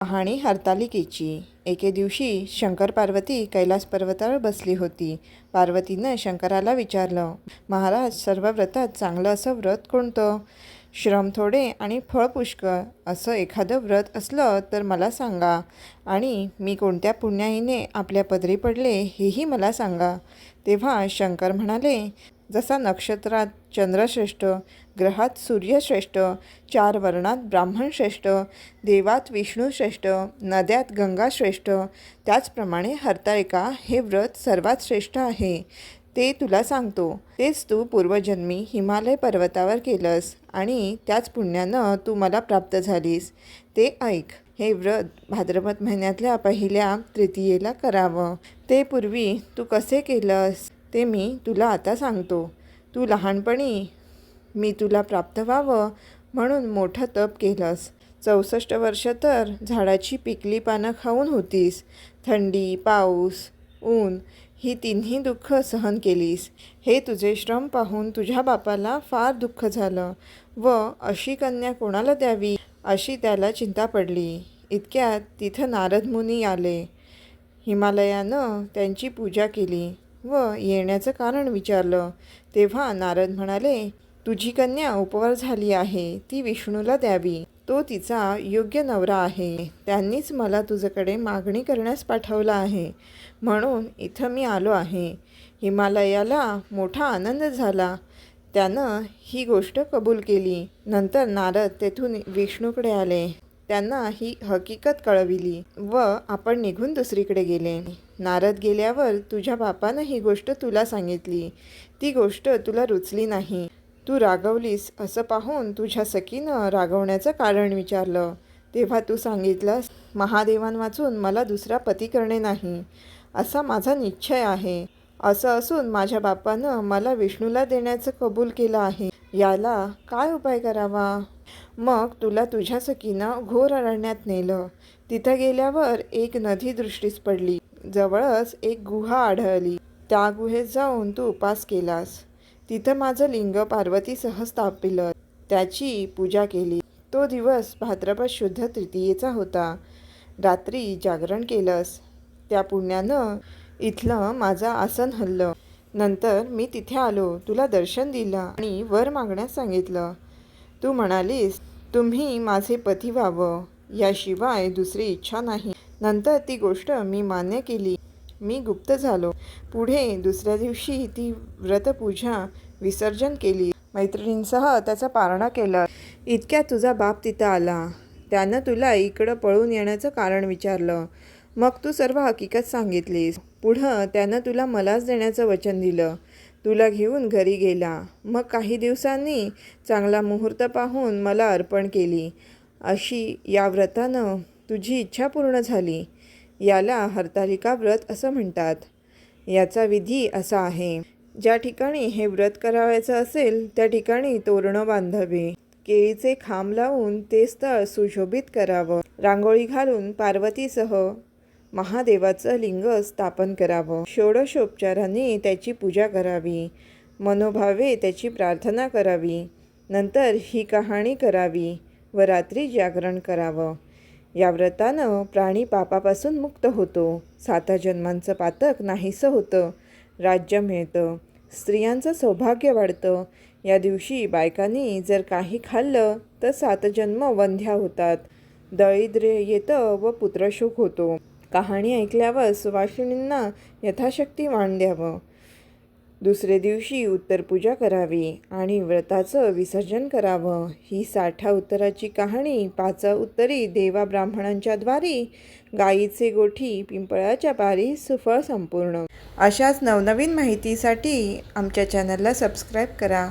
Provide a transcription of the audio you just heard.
कहाणी हरतालिकेची। एके दिवशी शंकर पार्वती कैलास पर्वतावर बसली होती. पार्वतीनं शंकराला विचारलं, महाराज, सर्व व्रतात चांगलं असं व्रत कोणतं? श्रम थोडे आणि फळ पुष्कळ असं एखादं व्रत असलं तर मला सांगा, आणि मी कोणत्या पुण्याईने आपल्या पदरी पडले हेही मला सांगा. तेव्हा शंकर म्हणाले, जसा नक्षत्रात चंद्रश्रेष्ठ, ग्रहात सूर्यश्रेष्ठ, 4 वर्णात ब्राह्मण श्रेष्ठ, देवात विष्णू श्रेष्ठ, नद्यात गंगा श्रेष्ठ, त्याचप्रमाणे हरतालिका हे व्रत सर्वात श्रेष्ठ आहे. ते तुला सांगतो. तेच तू पूर्वजन्मी हिमालय पर्वतावर केलंस आणि त्याच पुण्यानं तू मला प्राप्त झालीस. ते ऐक. हे व्रत भाद्रपद महिन्यातल्या पहिल्या तृतीयेला करावं. ते पूर्वी तू कसे केलंस ते मी तुला आता सांगतो. तू लहानपणी मी तुला प्राप्त व्हावं म्हणून मोठं तप केलंस. 64 वर्ष तर झाडाची पिकली पानं खाऊन होतीस. थंडी, पाऊस, ऊन ही तिन्ही दुःख सहन केलीस. हे तुझे श्रम पाहून तुझ्या बापाला फार दुःख झालं व अशी कन्या कोणाला द्यावी अशी त्याला चिंता पडली. इतक्यात तिथं नारद मुनी आले. हिमालयानं त्यांची पूजा केली व येण्याचं कारण विचारलं. तेव्हा नारद म्हणाले, तुझी कन्या उपवर झाली आहे, ती विष्णूला द्यावी. तो तिचा योग्य नवरा आहे. त्यांनीच मला तुझ्याकडे मागणी करण्यास पाठवलं आहे, म्हणून इथं मी आलो आहे. हिमालयाला मोठा आनंद झाला. त्यानं ही गोष्ट कबूल केली. नंतर नारद तेथून विष्णूकडे आले. त्यांना ही हकीकत कळविली व आपण निघून दुसरीकडे गेले. नारद गेल्यावर तुझ्या बापानं ही गोष्ट तुला सांगितली. ती गोष्ट तुला रुचली नाही. तू रागवलीस असं पाहून तुझ्या सखीनं रागवण्याचं कारण विचारलं. तेव्हा तू सांगितलंस, महादेवांवाचून मला दुसरा पती करणे नाही असा माझा निश्चय आहे. असं असून माझ्या बापानं मला विष्णूला देण्याचं कबूल केलं आहे. याला काय उपाय करावा? मग तुला तुझ्या सखीनं घोर अरण्यात नेलं. तिथं गेल्यावर एक नदी दृष्टीस पडली. जवळच एक गुहा आढळली. त्या गुहेत जाऊन तू उपास केलास. तिथं माझं लिंग पार्वतीसह स्थापिलं. त्याची पूजा केली. तो दिवस भाद्रपद शुद्ध तृतीयेचा होता. रात्री जागरण केलंस. त्या पुण्यानं इथलं माझं आसन हललं. नंतर मी तिथे आलो, तुला दर्शन दिलं आणि वर मागण्यास सांगितलं. तू म्हणालीस, तुम्ही माझे पती व्हावं, याशिवाय दुसरी इच्छा नाही. नंतर ती गोष्ट मी मान्य केली. मी गुप्त झालो. पुढे दुसऱ्या दिवशी ती व्रतपूजा विसर्जन केली. मैत्रिणींसह त्याचा पारणा केलं. इतक्यात तुझा बाप तिथं आला. त्यानं तुला इकडं पळून येण्याचं कारण विचारलं. मग तू सर्व हकीकत सांगितलीस. पुढं त्यानं तुला मलाच देण्याचं वचन दिलं. तुला घेऊन घरी गेला. मग काही दिवसांनी चांगला मुहूर्त पाहून मला अर्पण केली. अशी या व्रतानं तुझी इच्छा पूर्ण झाली. याला हरतालिका व्रत असं म्हणतात. याचा विधी असा आहे, ज्या ठिकाणी हे व्रत करावयाचं असेल त्या ठिकाणी तोरणं बांधावे. केळीचे खांब लावून ते स्थळ सुशोभित करावं. रांगोळी घालून पार्वतीसह महादेवाचं लिंग स्थापन करावं. षोडशोपचारांनी त्याची पूजा करावी. मनोभावे त्याची प्रार्थना करावी. नंतर ही कहाणी करावी व रात्री जागरण करावं. या व्रतानं प्राणी पापापासून मुक्त होतो. 7 जन्मांचं पातक नाहीसं होतं. राज्य मिळतं. स्त्रियांचं सौभाग्य वाढतं. या दिवशी बायकांनी जर काही खाल्लं तर 7 जन्म वंध्या होतात. दारिद्र्य येतं व पुत्रशोक होतो. कहाणी ऐकल्यावर सुवासिनींना यथाशक्ती वाण द्यावं. दुसरे दिवशी उत्तरपूजा करावी आणि व्रताचं विसर्जन करावं. ही 60 उत्तराची कहाणी 5 उत्तरी देवा ब्राह्मणांच्या द्वारी, गायीचे गोठी पिंपळाच्या पारी, सुफळ संपूर्ण. अशाच नवनवीन माहितीसाठी आमच्या चॅनलला सबस्क्राईब करा.